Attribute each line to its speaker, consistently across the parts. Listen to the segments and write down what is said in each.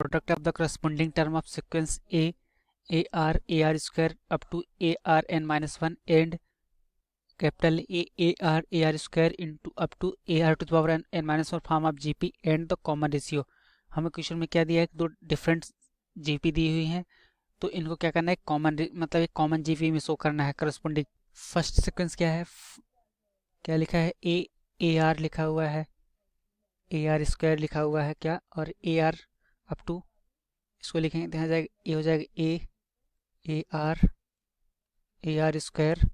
Speaker 1: product of the corresponding term of sequence ar square up to ar n minus 1 and capital ar square into up to ar to the power n minus 1 form of gp and the common ratio। हमें question में क्या दिया है, दो different GP दी हुई हैं, तो इनको क्या करना है, कॉमन मतलब एक कॉमन जीपी में शो करना है करस्पॉन्डिंग। फर्स्ट सीक्वेंस क्या है, क्या लिखा है, ए आर लिखा हुआ है, ए आर स्क्वायर लिखा हुआ है क्या, और ए आर अप टू, इसको लिखेंगे तो यहाँ जाएगा ए हो जाएगा a r square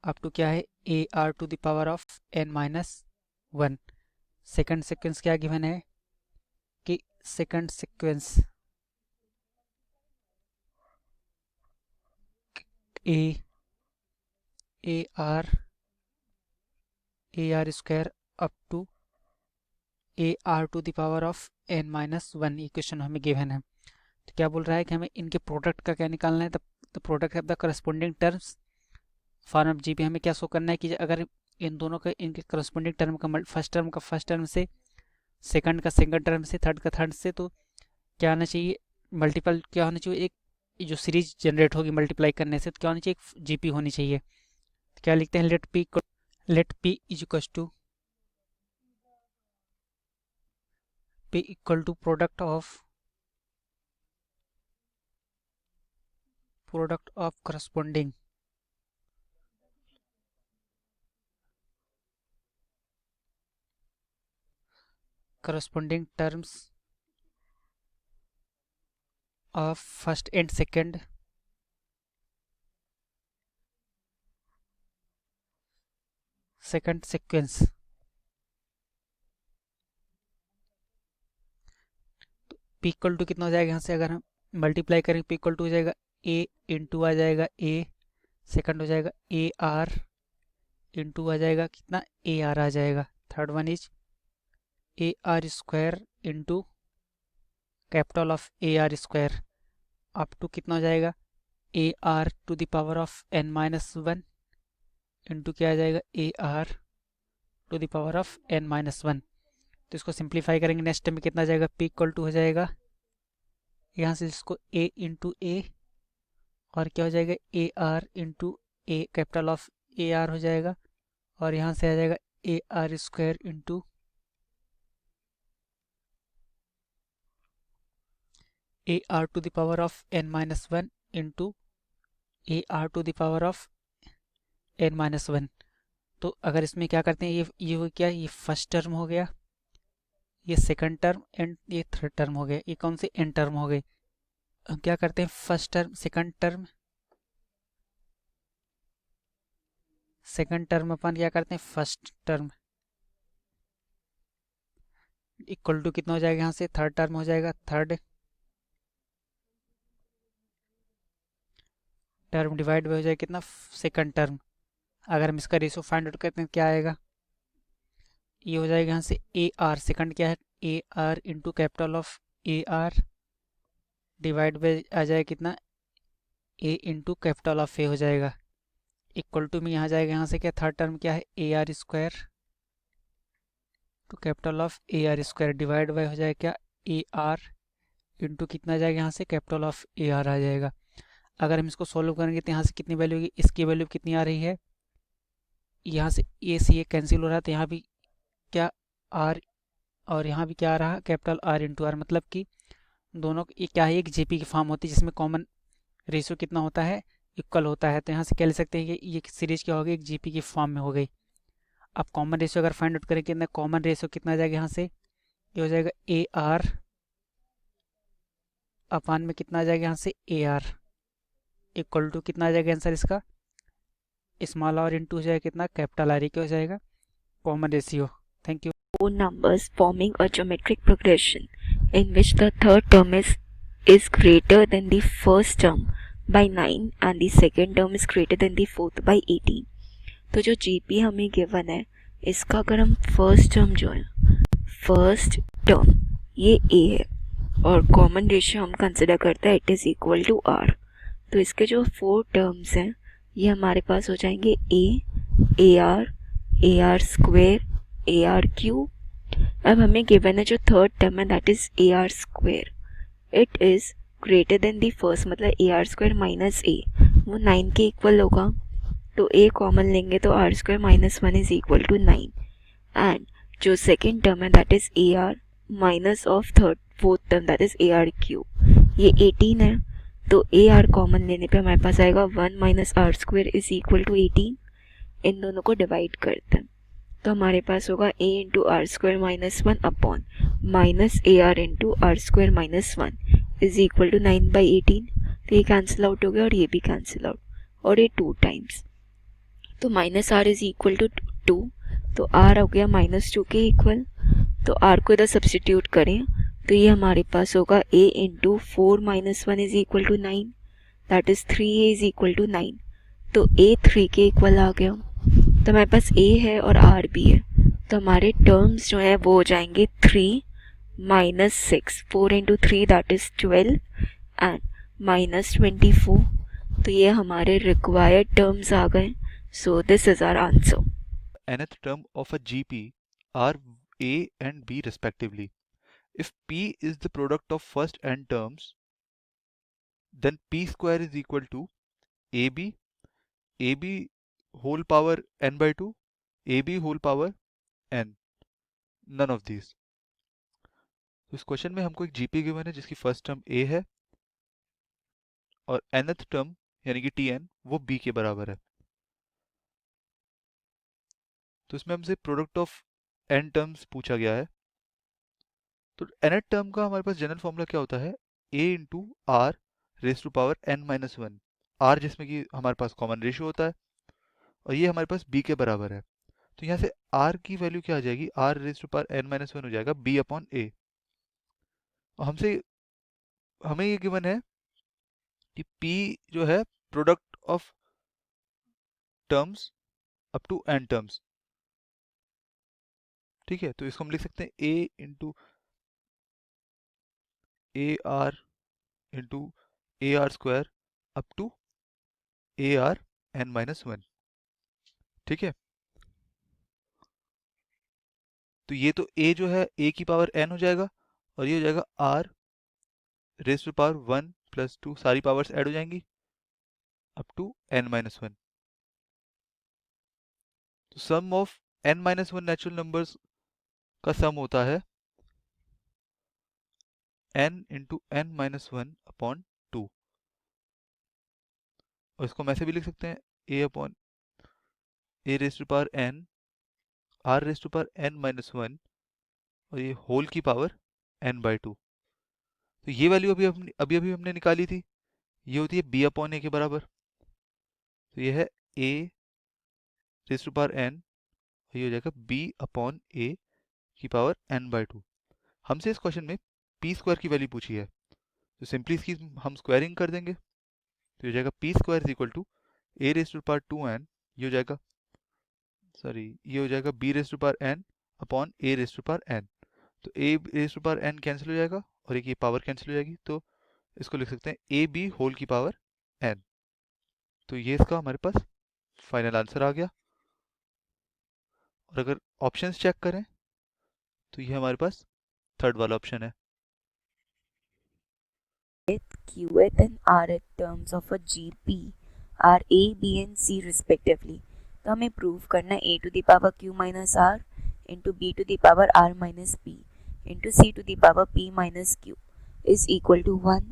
Speaker 1: up to क्या है a r to the power of n minus 1। Second sequence क्या गिवन है कि second sequence a r square up to a r to the power of n minus 1 equation हमें given है। तो क्या बोल रहा है कि हमें इनके प्रोडक्ट का क्या निकालना है, the product of the corresponding terms form of GP. हमें क्या शो करना है कि अगर इन दोनों का, इनके करस्पॉन्डिंग टर्म का फर्स्ट टर्म से, सेकंड का सेकंड टर्म से, थर्ड का थर्ड से, तो क्या आना चाहिए, मल्टीपल क्या होना चाहिए, एक जो सीरीज जनरेट होगी मल्टीप्लाई करने से, तो क्या होनी चाहिए, एक जीपी होनी चाहिए। तो क्या लिखते हैं, let p is equal to product of corresponding terms of first and second sequence। तो p इक्वल टू कितना हो जाएगा, यहाँ से अगर हम मल्टीप्लाई करेंगे p इक्वल टू हो जाएगा a इंटू आ जाएगा a, सेकंड हो जाएगा ए आर इंटू आ जाएगा कितना ए आर आ जाएगा, third one is a r square into capital of a r square up to कितना हो जाएगा a r to the power of n minus 1 into क्या आ जाएगा a r to the power of n minus 1। तो इसको simplify करेंगे, next में कितना आ जाएगा, पी इक्वल टू हो जाएगा यहाँ से इसको ए इंटू ए और क्या हो जाएगा a r into a capital of a r हो जाएगा, और यहाँ से आ जाएगा a r square into a r to the power of n minus 1 into a r to the power of n minus 1। तो अगर इसमें क्या करते हैं, ये हो क्या, ये फर्स्ट टर्म हो गया, ये सेकंड टर्म एंड ये थर्ड टर्म हो गया, ये कौन से एन टर्म हो गए। हम क्या करते हैं, फर्स्ट टर्म सेकंड टर्म अपन क्या करते हैं, फर्स्ट टर्म इक्वल टू कितना हो जाएगा, यहाँ से थर्ड टर्म हो जाएगा, थर्ड टर्म डिवाइड हो जाएगा कितना, सेकंड टर्म। अगर हम इसका रेशियो फाइंड आउट करते हैं क्या आएगा, ये हो जाएगा यहाँ से ए आर, सेकंड क्या है a r into capital of a r divide by आ जाएगा कितना a into capital of a हो जाएगा, इक्वल टू में यहाँ जाएगा, यहाँ से क्या थर्ड टर्म क्या है a r square to capital of a r square divide by हो जाएगा क्या ए आर इंटू कितना जाएगा, यहाँ से कैपिटल ऑफ ए आर आ जाएगा। अगर हम इसको सॉल्व करेंगे तो यहाँ से कितनी वैल्यू होगी, इसकी वैल्यू कितनी आ रही है, यहाँ से ए से ये कैंसिल हो रहा है, तो यहाँ भी क्या आर और यहाँ भी क्या आ रहा है कैपिटल आर इंटू आर, मतलब कि दोनों ये क्या है, एक जीपी की फॉर्म होती है जिसमें कॉमन रेशियो कितना होता है, इक्वल होता है। तो यहाँ से क्या ले सकते हैं कि ये सीरीज क्या हो गई, एक जीपी की फॉर्म में हो गई। अब कॉमन रेशियो अगर फाइंड आउट करें कितना, कॉमन रेशियो कितना आ जाएगा, यहाँ से ये हो जाएगा ए आर अपान में कितना आ जाएगा, यहाँ से ए आर इक्वल टू कितना आ जाएगा आंसर इसका, स्मॉल आर इंटू हो जाएगा कितना कैपिटल आर, क्या हो जाएगा common ratio. Thank you.
Speaker 2: Four numbers forming a geometric progression in which the third term is greater than the first term by 9 and the second term is greater than the fourth by 18। तो जो GP हमें given है, इसका अगर हम first term जो है, first term ये ए है और कॉमन रेशियो हम कंसिडर करते हैं it is equal to r. तो इसके जो फोर टर्म्स हैं ये हमारे पास हो जाएंगे A R square, A r cube. अब हमें गिवन है जो थर्ड टर्म है that is a are square. It is greater than the first, मतलब ए आर स्क्वायर माइनस ए, वो 9 के इक्वल होगा, तो ए कॉमन लेंगे तो r square minus 1 is equal to 9। And जो सेकेंड टर्म है that is a r minus of fourth term that is a r cube, ये 18 है, तो ए आर कॉमन लेने पे हमारे पास आएगा 1 minus r square is equal to 18। इन दोनों को डिवाइड करते हैं तो हमारे पास होगा a into r square minus 1 upon minus a r into r square minus 1 is equal to 9/18। तो ये कैंसिल आउट हो गया और ये भी कैंसिल आउट, और ये 2 टाइम्स, तो minus r is equal to 2, तो आर हो गया -2 के इक्वल। तो आर को इधर सब्सटीट्यूट करें तो ये हमारे पास होगा a into 4 minus 1 is equal to 9, that is 3a is equal to 9। तो a 3 के इक्वल आ गया, तो हमारे पास a है और r भी है, तो हमारे टर्म्स जो है वो हो जाएंगे 3 minus 6, 4 into 3 that is 12 and minus 24। तो ये हमारे रिक्वायर्ड टर्म्स आ गए, so this is our answer.
Speaker 3: nth term of a GP are A and B respectively. If P is the product of first n terms, then P square is equal to AB whole power n by 2, AB whole power n, none of these. तो इस question में हमको एक GP given है जिसकी first term A है और nth term यानी कि Tn वो B के बराबर है। तो इसमें हमसे प्रोडक्ट ऑफ n टर्म्स पूछा गया है। तो nth टर्म का हमारे पास जनरल फॉर्मूला क्या होता है, a into r raise to power n minus 1, r जिसमें कि हमारे पास कॉमन रेशियो होता है और ये हमारे पास b के बराबर है। तो यहाँ से r की वैल्यू क्या आ जाएगी, r raise to power n minus 1 हो जाएगा b अपॉन a। और हमें ये गिवन है कि p जो है product of terms up to n terms, ठीक है। तो इसको हम लिख सकते हैं a into a r into a r square up to a r n minus 1, ठीक है। तो ये तो a जो है a की पावर n हो जाएगा और ये हो जाएगा r raise to power 1 plus 2, सारी पावर्स ऐड हो जाएंगी अप टू n माइनस 1। तो sum of n minus 1 natural numbers का सम होता है n into n minus 1 upon 2, और इसको हम ऐसे भी लिख सकते हैं a upon a raise to power n r raise to power n minus 1 और ये होल की पावर n बाई 2। तो ये वैल्यू अभी हमने निकाली थी, ये होती है b अपॉन a के बराबर। तो ये है a raise to power n, ये हो जाएगा b अपॉन a की पावर n बाई 2। हमसे इस क्वेश्चन में p स्क्वायर की वैल्यू पूछी है, तो सिंपली इसकी हम स्क्वायरिंग कर देंगे, तो हो जाएगा p square is equal to a raise to power 2n, ये हो जाएगा ये हो जाएगा b raise to power n upon a raise to power n। तो a raise to power n cancel हो जाएगा और एक ये पावर कैंसिल हो जाएगी, तो इसको लिख सकते हैं ए बी होल की पावर n। तो ये इसका हमारे पास फाइनल आंसर आ गया। और अगर ऑप्शंस चेक करें तो ये हमारे पास थर्ड वाला ऑप्शन है।
Speaker 2: Qth and Rth terms of a GP are A, B and C respectively. तो हमें प्रूव करना है a to the power q minus r into b to the power r minus p into c to the power p minus q is equal to 1।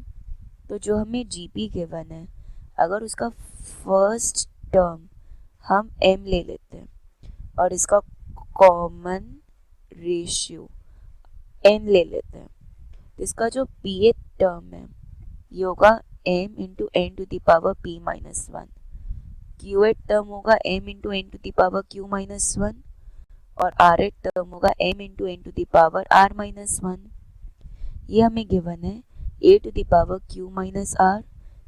Speaker 2: तो जो हमें GP given है, अगर उसका फर्स्ट टर्म हम m ले लेते हैं और इसका कॉमन रेशियो n ले लेते हैं, तो इसका जो pth टर्म है ये होगा m into n to the power p minus 1, qth term होगा m into n to the power q minus 1 और rth टर्म होगा m into n to the power r minus 1। ये हमें गिवन है a to the power q minus r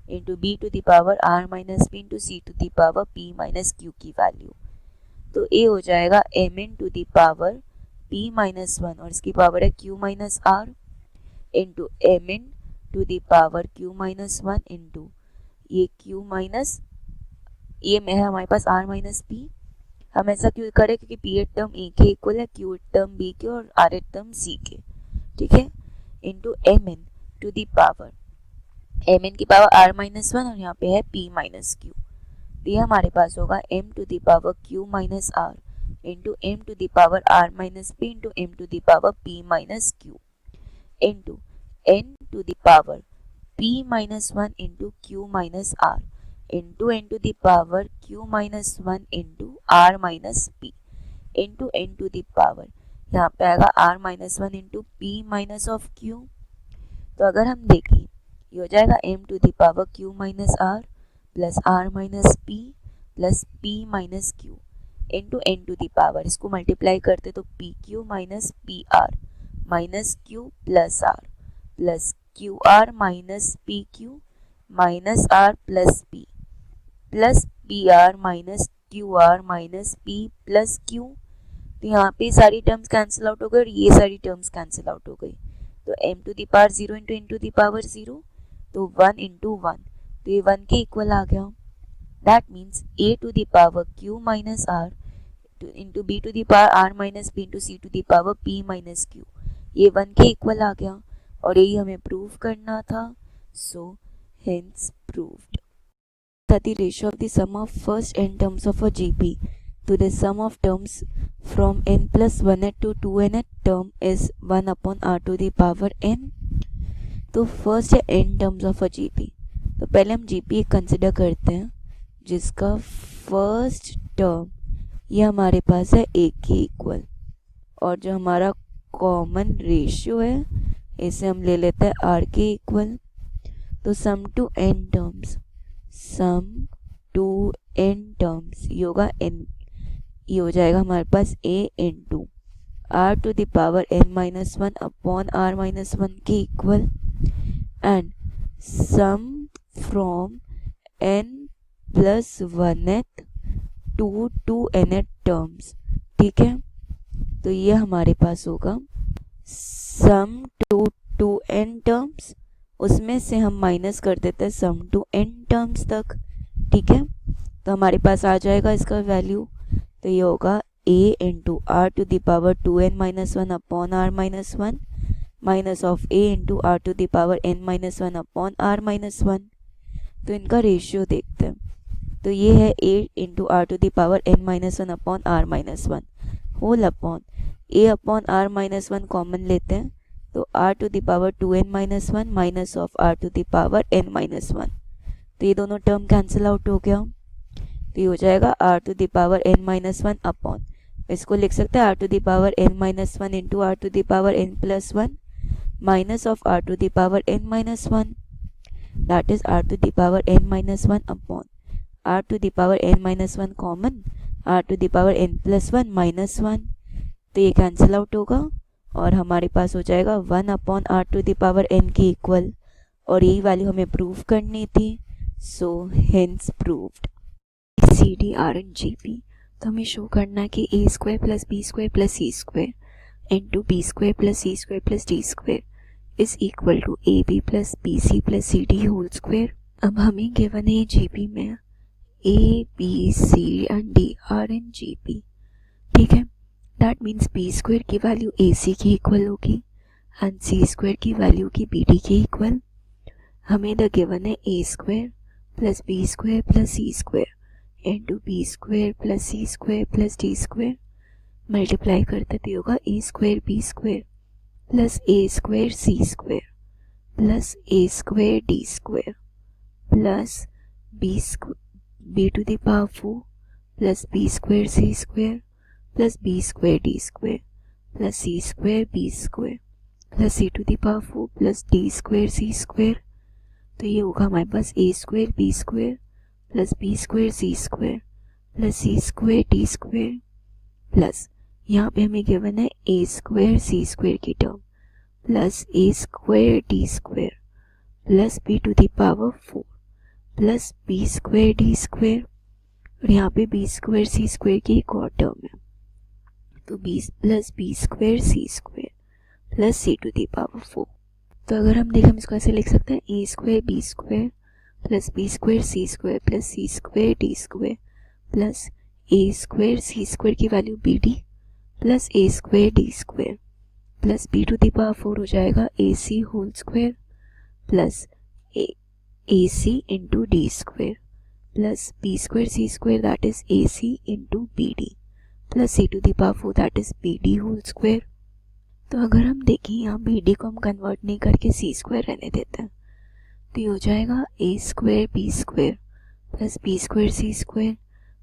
Speaker 2: into b to the power r minus p into c to the power p minus q की value. तो a हो जाएगा mn to the power p minus 1 और इसकी power है q minus r into mn to the power q minus 1 into ये q minus ये में है हमारे पास r माइनस p। हम ऐसा क्यों करें, क्योंकि p टर्म a के इक्वल है, q टर्म b के और r टर्म c के, ठीक है, into mn to the power m n की पावर आर माइनस वन और यहाँ पे है पी माइनस क्यू। तो ये हमारे पास होगा m to the power q minus r into m to the power r minus p into m to the power p minus q into n to the power p minus 1 into q minus r into n to the power q minus 1 into r minus p into n to the power यहाँ पे आएगा r minus 1 into p minus of q। तो अगर हम देखें ये हो जाएगा m to the power q minus r plus r minus p plus p minus q into n to the power, इसको मल्टीप्लाई करते तो pq minus pr minus q plus r plus QR minus PQ minus R plus P plus PR minus QR minus P plus Q। तो यहाँ पे सारी terms cancel out हो गई और ये सारी टर्म्स कैंसिल आउट हो गई। तो m to the power 0 into n to the power 0 तो 1 इंटू 1, तो ये 1 के इक्वल आ गया। That means a to the power q minus r into b to the power r minus p into c to the power p minus q, ये 1 के equal आ गया और यही हमें प्रूव करना था। सो hence proved that the ratio of the sum of first n terms of a GP to the sum of terms from n plus 1th to 2nth term is 1 upon r to the power n। तो first है n terms of a GP। तो पहले हम GP consider करते हैं जिसका first term ये हमारे पास है a के इक्वल और जो हमारा कॉमन रेशियो है इसे हम ले लेते हैं r के इक्वल। तो sum to n terms, sum to n terms ये होगा n, ये हो जाएगा हमारे पास a into r to the power n minus one upon r minus one के equal and sum from n plus 1th to 2nth terms. ठीक है, तो ये हमारे पास होगा सम टू n टर्म्स, उसमें से हम माइनस कर देते हैं सम टू n टर्म्स तक। ठीक है, तो हमारे पास आ जाएगा इसका वैल्यू। तो ये होगा a into are to the power 2n minus one upon r minus one minus of a into are to the power n minus one upon r minus one. तो इनका रेशियो देखते हैं। तो ये है a into are to the power n minus one upon r minus one whole upon a upon r minus one common लेते हैं तो r to the power 2n minus one minus of r to the power n minus one. तो ये दोनों term cancel out हो गया। तो ये हो जाएगा r to the power n minus one upon, इसको लिख सकते हैं r to the power n minus one into r to the power n plus one minus of r to the power n minus one, that is r to the power n minus one upon r to the power n minus one common r to the power n plus one minus one. तो ये cancel out होगा और हमारे पास हो जाएगा 1 upon r to the power n के equal और यही वैल्यू हमें प्रूव करनी थी। So hence proved. C d are and G P, तो हमें शो करना है कि a square plus b square plus c square into b square plus c square plus d square is equal to a b plus b c plus c d whole square. अब हमें given है G P में a b c and d are and G P. ठीक है, that means b square की value a c की equal होगी and c square की वैल्यू की बी डी की इक्वल। हमें इधर गिवन है a square plus b square plus c square into b square plus c square plus d square multiply करते तो होगा a square b square plus a square c square plus a square d square plus b to the power 4 plus b square c square plus b square d square plus c square b square plus c to the power 4 plus d square c square. तो ये होगा हमारे पास a square b square plus b square c square plus c square d square plus यहाँ पे हमें given है a square c square की term plus a square d square plus b to the power 4 plus b square d square और यहाँ पे B square c square की एक और टर्म है तो b plus b square c square plus c to the power 4। तो अगर हम देखें हम इसको ऐसे लिख सकते हैं a square b square plus b square c square plus c square d square plus a square c square की value b d plus a square d square plus b to the power 4 हो जाएगा a c whole square plus AC into D square plus B square C square, that is AC into BD plus C to the power 4, that is BD whole square. तो अगर हम देखें यहाँ BD को हम convert नहीं करके C square रहने देते हैं, तो ये हो जाएगा A square B square plus B square C square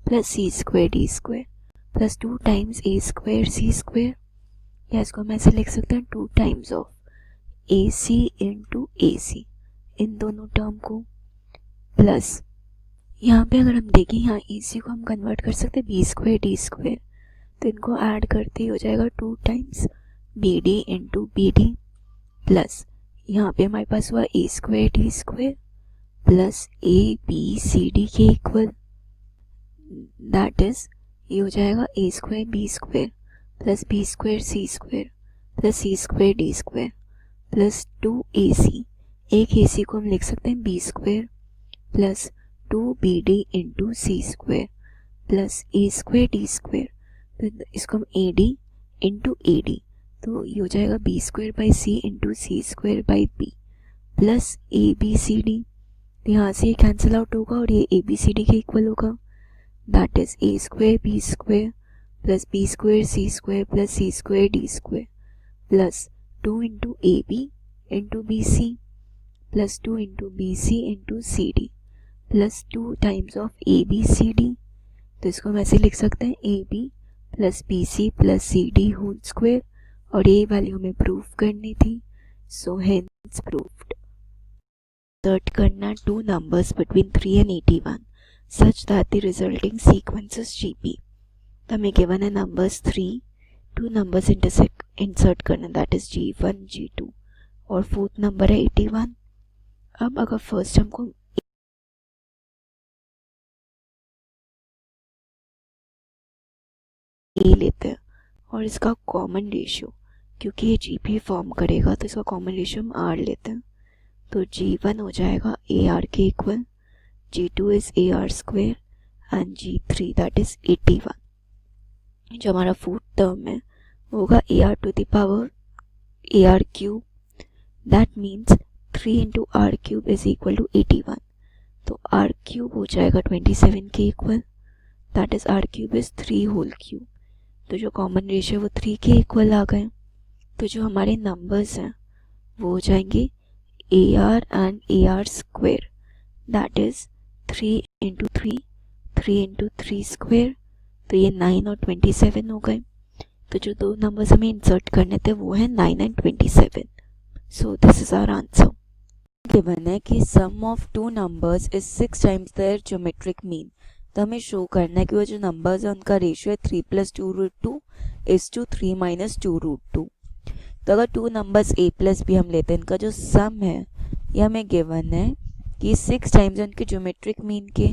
Speaker 2: plus C square D square plus 2 times A square C square, या इसको हम ऐसे लिख सकते हैं 2 times of AC into AC, इन दोनों टर्म को, प्लस यहाँ पे अगर हम देखें यहाँ AC को हम कन्वर्ट कर सकते हैं B स्क्वायर D स्क्वायर, तो इनको ऐड करते ही हो जाएगा 2 times BD into BD plus यहाँ पे हमारे पास हुआ A square D square plus ABCD के इक्वल, दैट इज ये हो जाएगा A square B square plus B square C square plus C square D square plus 2AC, एक AC को हम लिख सकते हैं B square plus 2BD into C square plus A square D square, तो इसको हम AD इंटू AD, तो ये हो जाएगा B square by C into C square by B plus ABCD, यहाँ से ये कैंसिल आउट होगा और ये ABCD के इक्वल होगा, that is A square B square plus B square C square plus C square D square plus 2 into AB into BC plus 2 into BC into CD plus 2 times of ABCD, तो इसको हम ऐसे लिख सकते हैं AB plus BC plus CD whole square, और ये value हमें प्रूव करनी थी, सो हेंस प्रूव्ड। Insert करना 2 numbers between 3 and 81 such that the resulting sequence is GP, तो हमें गिवन है नंबर्स 3, 2 numbers इंसर्ट करना, दैट इज G1 G2 और फोर्थ नंबर है 81। अब अगर फर्स्ट हमको A लेते हैं और इसका कॉमन रेशियो, क्योंकि ये GP फॉर्म करेगा तो इसका कॉमन रेशियो हम R लेते हैं, तो G1 हो जाएगा AR के equal, G2 is AR square and G3 that is 81। जो हमारा फोर्थ टर्म है वो होगा AR to the power AR cube, that means 3 into R cube is equal to 81, तो R क्यूब हो जाएगा 27 के equal, that is R cube is 3 whole cube, तो जो कॉमन रेशियो वो 3 के इक्वल आ गए, तो जो हमारे नंबर्स हैं वो हो जाएंगे AR and AR square, that is 3 into 3, 3 into 3 square, तो ये 9 और 27 हो गए, तो जो दो नंबर्स हमें इंसर्ट करने थे वो है 9 and 27, so this is our answer। Given है कि sum of two numbers is 6 times their geometric mean, तो हमें शो करना है कि वो जो नंबर्स है उनका रेशियो है 3 plus 2 root 2 is to 3 minus 2 root 2, तो अगर 2 नंबर्स A प्लस B हम लेते हैं, इनका जो सम है ये हमें गिवन है कि 6 टाइम्स है उनके ज्योमेट्रिक मीन के,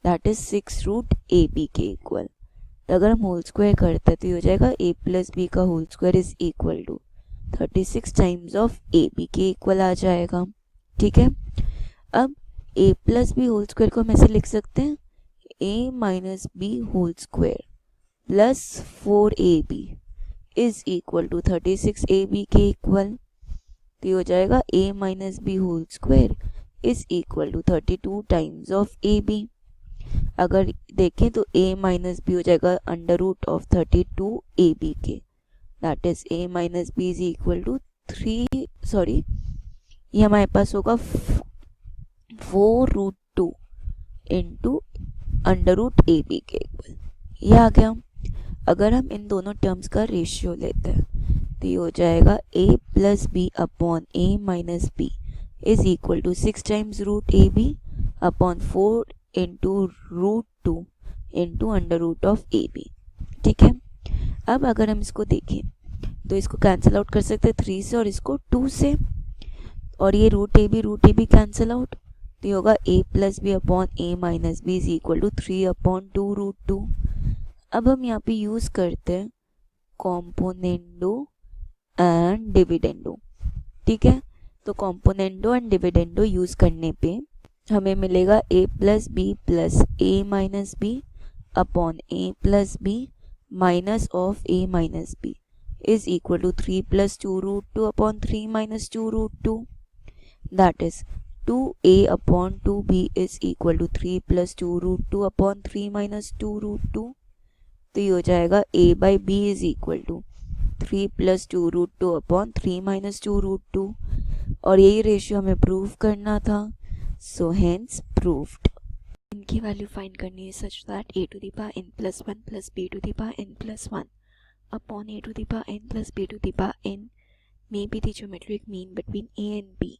Speaker 2: दैट इज 6 रूट AB के इक्वल, तो अगर हम होल स्क्वायर करते हैं तो ये हो जाएगा A प्लस B का whole square is equal to 36 times of AB के इक्वल आ जाएगा, ठीक है। अब A plus B whole square को हम ऐसे लिख सकते हैं A minus B whole square plus 4AB is equal to 36 AB के इक्वल, तो ये हो जाएगा A minus B whole square is equal to 32 times of AB। अगर देखें तो A माइनस B हो जाएगा अंडर रूट ऑफ 32 AB के, that is A minus B is equal to 3, sorry ये हमारे पास होगा 4 root 2 into under root AB के इक्वल, ये आ गया। अगर हम इन दोनों टर्म्स का रेशियो लेते हैं तो ये हो जाएगा A plus B upon A minus B is equal to 6 times root AB upon 4 into root 2 into under root of AB, ठीक है। अब अगर हम इसको देखें तो इसको कैंसिल आउट कर सकते हैं 3 से और इसको 2 से, और ये root A B cancel out, तो ये होगा A plus B upon A minus B is equal to 3 upon 2 root 2। अब हम यहाँ पे यूज़ करते हैं कॉम्पोनेंडो एंड डिविडेंडो, ठीक है। तो कॉम्पोनेंडो एंड डिविडेंडो यूज़ करने पे हमें मिलेगा A plus B plus A minus B upon A plus B minus of A minus B is equal to 3 plus 2 root 2 upon 3 minus 2 root 2। that is 2a upon 2b is equal to 3 plus 2 root 2 upon 3 minus 2 root 2. तो ये हो जाएगा a by b is equal to 3 plus 2 root 2 upon 3 minus 2 root 2, और यही ratio हमें prove करना था, सो hence proved. इनकी वैल्यू फाइंड करनी है such that a to the power n plus 1 plus b to the power n plus 1 upon a to the power n plus b to the power n may be the geometric mean between a and b।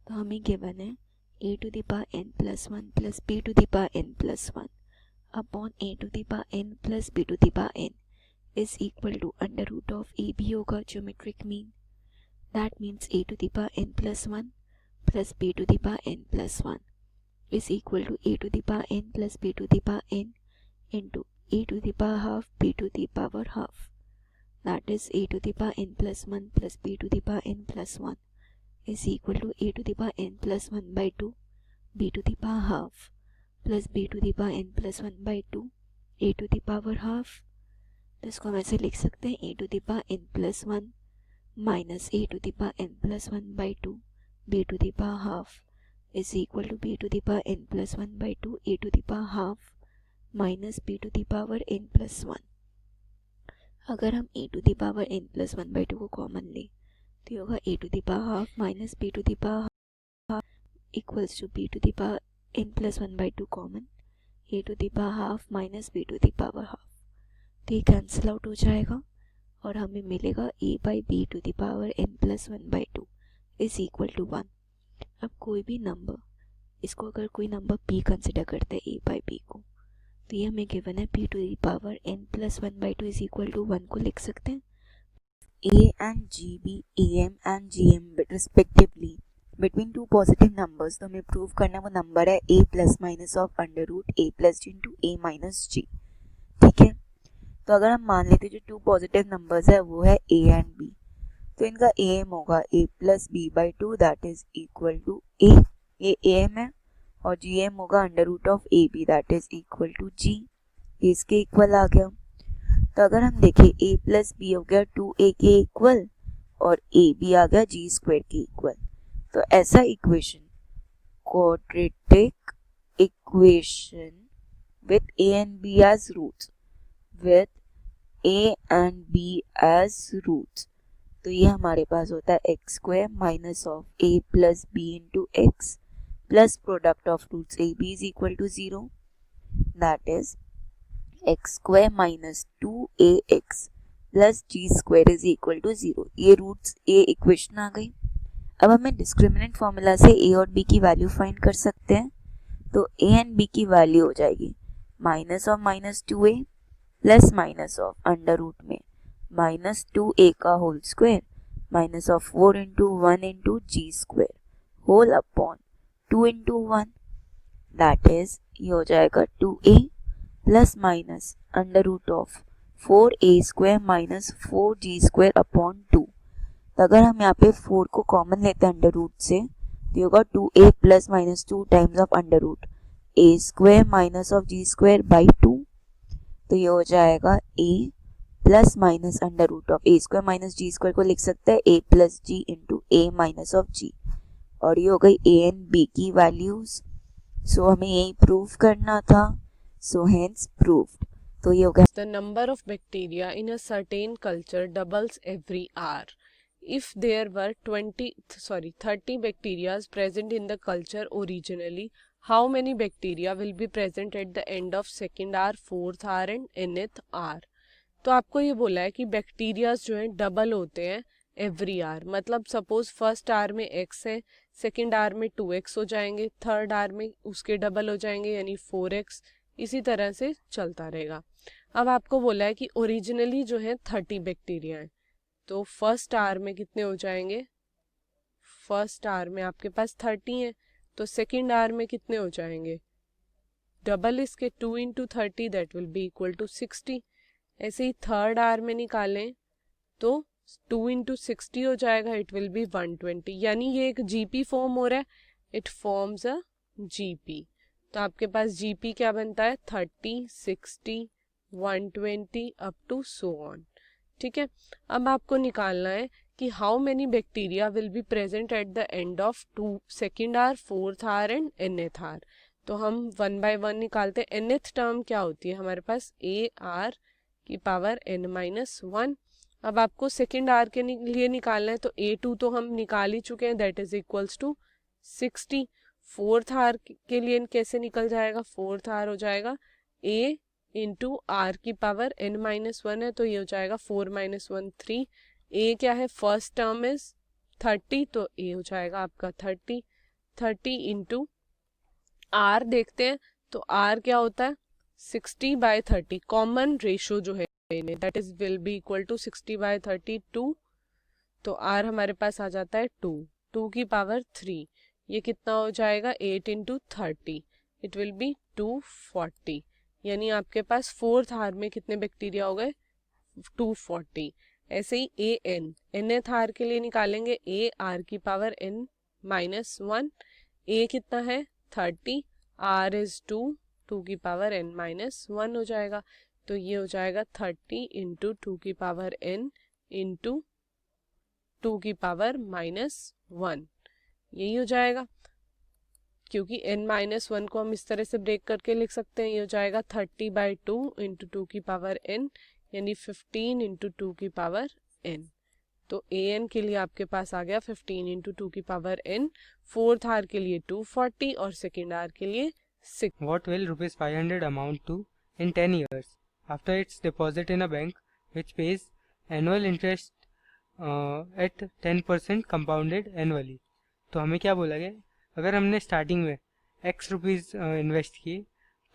Speaker 2: तो हमें given है a to the power n plus 1 plus b to the power n plus 1 upon a to the power n plus b to the power n is equal to under root of ab होगा geometric mean। That means a to the power n plus 1 plus b to the power n plus 1 is equal to a to the power n plus b to the power n into a to the power half b to the power half। That is a to the power n plus 1 plus b to the power n plus 1 is equal to a to the power n plus 1 by 2 b to the power half plus b to the power n plus 1 by 2 a to the power half। तो इसको हम ऐसे लिख सकते हैं a to the power n plus 1 minus a to the power n plus 1 by 2 b to the power half is equal to b to the power n plus 1 by 2 a to the power half minus b to the power n plus 1। अगर हम a to the power n plus 1 by 2 को common लें तो ये होगा a to the power half minus b to the power half equals to b to the power n plus 1 by 2 common a to the power half minus b to the power half। तो ये cancel out हो जाएगा और हमें मिलेगा a by b to the power n plus 1 by 2 is equal to 1। अब कोई भी नंबर, इसको अगर कोई नंबर p कंसिडर करते हैं a by b को, तो ये हमें गिवन है p to the power n plus 1 by 2 is equal to 1 को लिख सकते हैं a and gb, am and gm respectively between two positive numbers। तो हमें प्रूव करना वो नंबर है a plus minus of under root a plus g into a minus g। ठीक है, तो अगर हम मान लेते जो टू पॉजिटिव नंबर्स है वो है a एंड b, तो इनका am होगा a plus b by 2 that is equal to a, ये am है, और gm होगा under root of a b that is equal to g, इसके इक्वल आ गया। तो अगर हम देखें a प्लस b हो गया 2a के इक्वल और a b आ गया g स्क्वायर के इक्वल। तो ऐसा equation quadratic equation with a and b as roots, with a and b as roots, तो ये हमारे पास होता है x square minus of a plus b into x plus product of roots a b is equal to 0, that is x square minus 2ax plus g square is equal to 0। ये roots, ये equation आ गई। अब हमें discriminant formula से a और b की value find कर सकते हैं। तो a एंड b की वैल्यू हो जाएगी minus of minus 2a plus minus of under root में माइनस 2a का whole square minus of 4 into 1 into g square whole upon 2 into 1, that is ये हो जाएगा 2a plus minus under root of 4a square minus 4g square upon 2। तो अगर हम यहाँ पे 4 को कॉमन लेते हैं अंडर रूट से तो होगा 2a plus minus 2 times of under root a square minus of g square by 2। तो ये हो जाएगा a plus minus under root of a square minus g square को लिख सकते हैं a plus g into a minus of g, और ये हो गई a एंड b की वैल्यूज। सो हमें यही प्रूव करना था, सो हेंस प्रूव्ड। तो ये हो गया
Speaker 4: The number of bacteria in a certain culture doubles every hour. If there were 30 bacteria present in the culture originally, how many bacteria will be present at the end of second hour, fourth hour and nth hour? तो आपको ये बोला है कि bacterias जो हैं double होते हैं एवरी आवर, मतलब सपोज फर्स्ट आवर में x है, सेकेंड आवर में 2x हो जाएंगे, थर्ड आवर में उसके डबल हो जाएंगे यानी 4x, इसी तरह से चलता रहेगा। अब आपको बोला है कि ओरिजिनली जो है 30 बैक्टीरिया हैं, तो फर्स्ट आवर में कितने हो जाएंगे, फर्स्ट आवर में आपके पास 30 हैं, तो सेकेंड आवर में कितने हो जाएंगे, डबल इसके 2 इंटू 30 that will be equal to 60। ऐसे ही थर्ड आवर में निकालें तो 2 इंटू 60 हो जाएगा, इट विल बी 120, यानी ये एक जीपी फॉर्म हो रहा है, इट फॉर्म्स अ जीपी। तो आपके पास जीपी क्या बनता है 30, 60, 120 अप टू सो ऑन। ठीक है, अब आपको निकालना है कि how many bacteria will be present at the end of second hour, fourth hour and nth hour. तो हम 1 by 1 निकालते हैं। nth टर्म क्या होती है हमारे पास, AR की पावर n-1। अब आपको सेकेंड आर के लिए निकालना है, तो A2 तो हम निकाल ही चुके हैं, that is equals to 60। Fourth hour के लिए कैसे निकल जाएगा, फोर्थ आर हो जाएगा A इंटू आर की पावर n-1 है, तो ये हो जाएगा 4 - 1 3। A क्या है, फर्स्ट टर्म इज 30, तो A हो जाएगा आपका 30 इंटू आर देखते हैं, तो आर क्या होता है 60/30। कॉमन रेशो जो है that is will be equal to 60/30 2। तो आर हमारे पास आ जाता है 2 की पावर 3। ये कितना हो जाएगा 8 इंटू 30, इट विल बी 240। यानी आपके पास फोर्थ आर में कितने बैक्टीरिया हो गए, 240। ऐसे ही nth आर के लिए निकालेंगे, AR की पावर n-1। A कितना है 30, R इज 2 की पावर n-1 हो जाएगा। तो ये हो जाएगा 30 इंटू 2 की पावर n इंटू 2 की पावर -1, यही हो जाएगा। क्योंकि n-1 को हम इस तरह से ब्रेक करके लिख सकते हैं, ये हो जाएगा 30/2 इंटू 2 की पावर n, यानी 15 इंटू 2 की पावर n। तो an के लिए आपके पास आ गया 15 इंटू 2 की पावर n, फोर्थ आर के लिए 240 और सेकेंड आर के लिए 6।
Speaker 5: What will rupees 500 amount to in 10 years after its deposit in a bank which pays annual interest at 10% compounded annually? तो हमें क्या बोला गया, अगर हमने स्टार्टिंग में x रुपीज़ इन्वेस्ट किए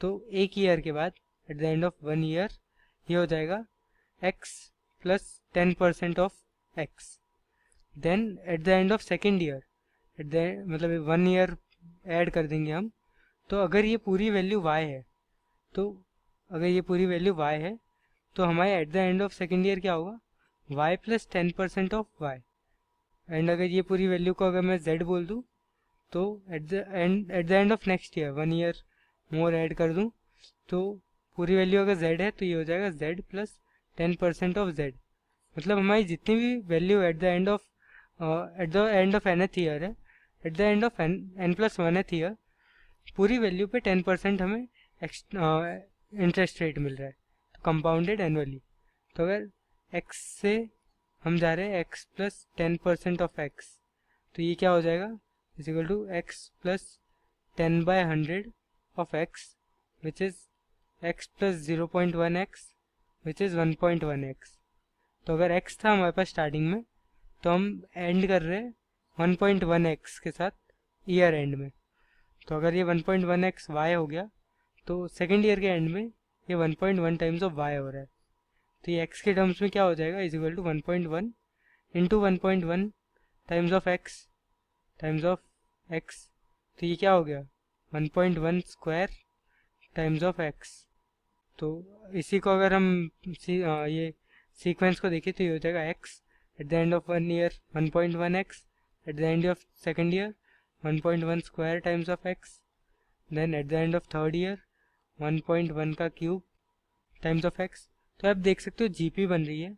Speaker 5: तो एक ईयर के बाद at the end of 1 year ये हो जाएगा x plus 10% of x। Then at the end of second year, at the मतलब 1 ईयर ऐड कर देंगे हम, तो अगर ये पूरी वैल्यू y है, तो अगर ये पूरी वैल्यू y है तो हमारे eight the end of second year क्या होगा, y plus 10% of y। And अगर ये पूरी वैल्यू को अगर मैं z बोल दूँ तो eight the end of next year 1 year more add कर दूँ, तो पूरी वैल्यू अगर z है तो ये हो जाएगा z प्लस 10% ऑफ z। मतलब हमारी जितनी भी value at the end of nth year है, at the end of n plus 1th year पूरी वैल्यू पे 10% हमें इंटरेस्ट रेट मिल रहा है, तो कंपाउंडेड एनुअली। तो अगर x से हम जा रहे हैं x प्लस 10% ऑफ x, तो ये क्या हो जाएगा, इज इक्वल टू x प्लस 10/100 of x which is x plus 0.1x which is 1.1x। तो अगर x था हमारे पास स्टार्टिंग में, तो हम एंड कर रहे हैं 1.1x के साथ ईयर एंड में। तो अगर ये 1.1x y हो गया, तो सेकेंड ईयर के एंड में ये 1.1 टाइम्स ऑफ y हो रहा है। तो ये x के टर्म्स में क्या हो जाएगा, is equal to 1.1 into 1.1 times of x times of x। तो ये क्या हो गया 1.1 स्क्वायर टाइम्स ऑफ x। तो इसी को अगर हम ये सीक्वेंस को देखें तो ये हो जाएगा x at the end of 1 year 1.1x, at the end of second year 1.1 square times of x, then at the end of third year 1.1 का क्यूब टाइम्स ऑफ x। तो आप देख सकते हो जीपी बन रही है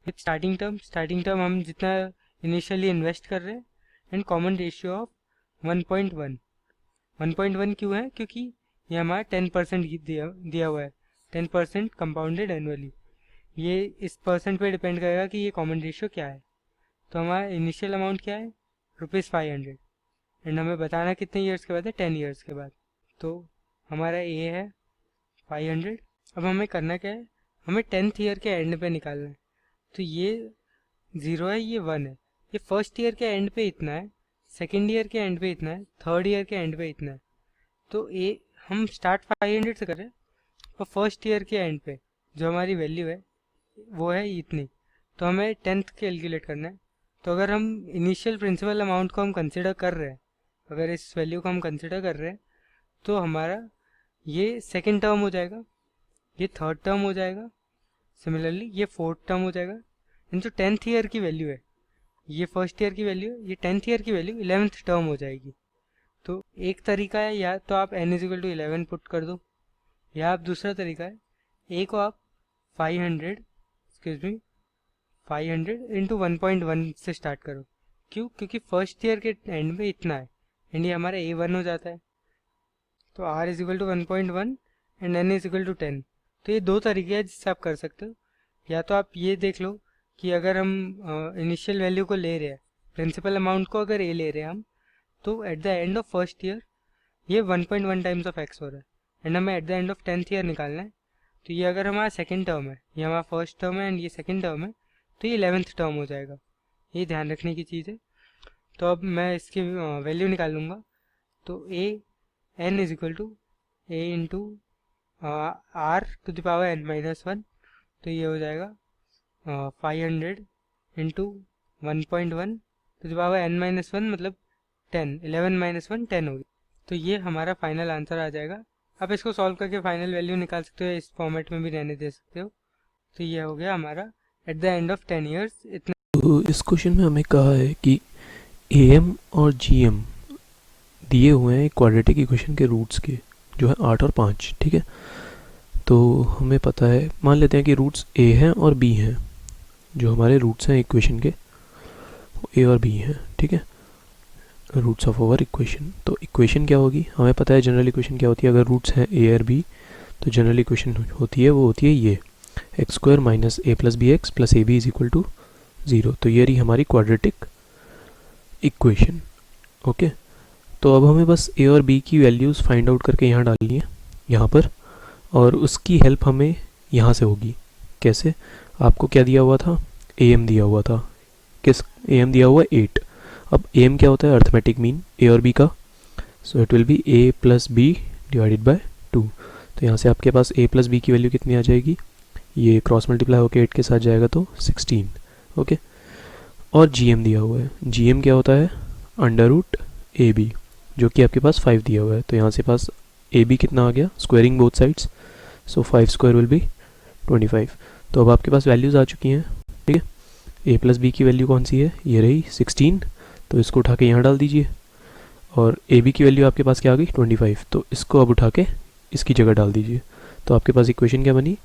Speaker 5: विथ स्टार्टिंग टर्म हम जितना इनिशियली इन्वेस्ट कर रहे हैं, एंड कॉमन रेशियो ऑफ 1.1। 1.1 क्यों है, क्योंकि ये हमारा 10% दिया हुआ है, 10% कंपाउंडेड एनुअली। ये इस परसेंट पे डिपेंड करेगा कि ये कॉमन रेशियो क्या है। तो हमारा इनिशियल अमाउंट क्या है, ₹500, एंड हमें बताना कितने ईयर्स के बाद है, 10 ईयर्स के बाद। तो हमारा ए है 500। अब हमें करना क्या है, हमें 10th ईयर के एंड पे निकालना है। तो ये 0 है, ये 1 है, ये फर्स्ट ईयर के एंड पे इतना है, सेकेंड ईयर के एंड पे इतना है, थर्ड ईयर के एंड पे इतना है। तो ए हम स्टार्ट 500 से कर रहे हैं, और फर्स्ट ईयर के एंड पे जो हमारी वैल्यू है वो है इतनी। तो हमें 10th कैलकुलेट करना है। तो अगर हम इनिशियल प्रिंसिपल अमाउंट को हम कंसिडर कर रहे हैं, अगर इस वैल्यू को हम कंसिडर कर रहे हैं, तो हमारा ये सेकेंड टर्म हो जाएगा, ये थर्ड टर्म हो जाएगा, सिमिलरली ये फोर्थ टर्म हो जाएगा। इन जो 10th ईयर की वैल्यू है, ये फर्स्ट ईयर की वैल्यू है, ये 10th ईयर की वैल्यू 11th टर्म हो जाएगी। तो एक तरीका है, या तो आप n = 11 पुट कर दो, या आप दूसरा तरीका है, ए को आप 500 500 इंटू 1.1 से स्टार्ट करो। क्यों? क्योंकि फर्स्ट ईयर के एंड में इतना है एंड ये हमारा A1 हो जाता है। तो R is equal to 1.1 and N is equal to 10। तो ये दो तरीके हैं जिससे आप कर सकते हो। या तो आप ये देख लो कि अगर हम इनिशियल वैल्यू को ले रहे हैं, प्रिंसिपल अमाउंट को अगर A ले रहे हैं हम, तो eight the end of first year ये 1.1 टाइम्स ऑफ x हो रहा है एंड हमें eight the end of 10th year निकालना है। तो ये अगर हमारा सेकंड टर्म है, ये हमारा फर्स्ट टर्म है एंड ये सेकंड टर्म है, तो ये 11th टर्म हो जाएगा। ये ध्यान रखने की चीज़ है। तो अब मैं इसकी वैल्यू निकाल लूँगा। तो n is equal to a into are to the power n-1। तो ये हो जाएगा 500 into 1.1 to the power n-1 मतलब 10, 11 माइनस 1 10 होगी। तो ये हमारा फाइनल आंसर आ जाएगा। आप इसको सॉल्व करके फाइनल वैल्यू निकाल सकते हो, इस फॉर्मेट में भी रहने दे सकते हो। तो ये हो गया हमारा eight the end of 10 years इतना।
Speaker 6: तो इस क्वेश्चन में हमें कहा है कि AM और GM दिए हुए हैं क्वाड्रेटिक इक्वेशन के रूट्स के, जो है 8 और 5, ठीक है। तो हमें पता है, मान लेते हैं कि रूट्स A हैं और B हैं, जो हमारे रूट्स हैं इक्वेशन के, A और B हैं, ठीक है, रूट्स ऑफ आवर इक्वेशन। तो इक्वेशन क्या होगी, हमें पता है जनरल इक्वेशन क्या होती है। अगर रूट्स हैं A और B तो जनरल इक्वेशन होती है, वो होती है ये x² minus a plus B x plus AB is equal to 0। तो ये रही हमारी क्वाड्रेटिक इक्वेशन। ओके, तो अब हमें बस A और B की वैल्यूज़ फाइंड आउट करके यहाँ डालनी है, यहाँ पर, और उसकी हेल्प हमें यहाँ से होगी। कैसे? आपको क्या दिया हुआ था, AM दिया हुआ था। किस AM दिया हुआ 8। अब AM क्या होता है, अर्थमेटिक मीन A और B का। So it will be A plus B divided by 2। तो यहाँ से आपके पास A प्लस B की वैल्यू कितनी आ जाएगी, ये क्रॉस मल्टीप्लाई होकर 8 के साथ जाएगा तो 16। ओके, और GM दिया हुआ है। GM क्या होता है, अंडर रूट AB, जो कि आपके पास 5 दिया हुआ है। तो यहाँ से पास AB कितना आ गया, squaring both sides, so 5 square will be 25। तो अब आपके पास वैल्यूज़ आ चुकी हैं, ठीक है। A प्लस B की वैल्यू कौन सी है, ये रही 16, तो इसको उठा के यहाँ डाल दीजिए। और AB की वैल्यू आपके पास क्या आ गई, 25, तो इसको अब उठा के इसकी जगह डाल दीजिए। तो आपके पास इक्वेशन क्या बनी,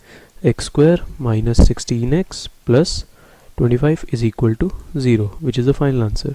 Speaker 6: x² minus 16x plus 25 is equal to 0, which is the final answer.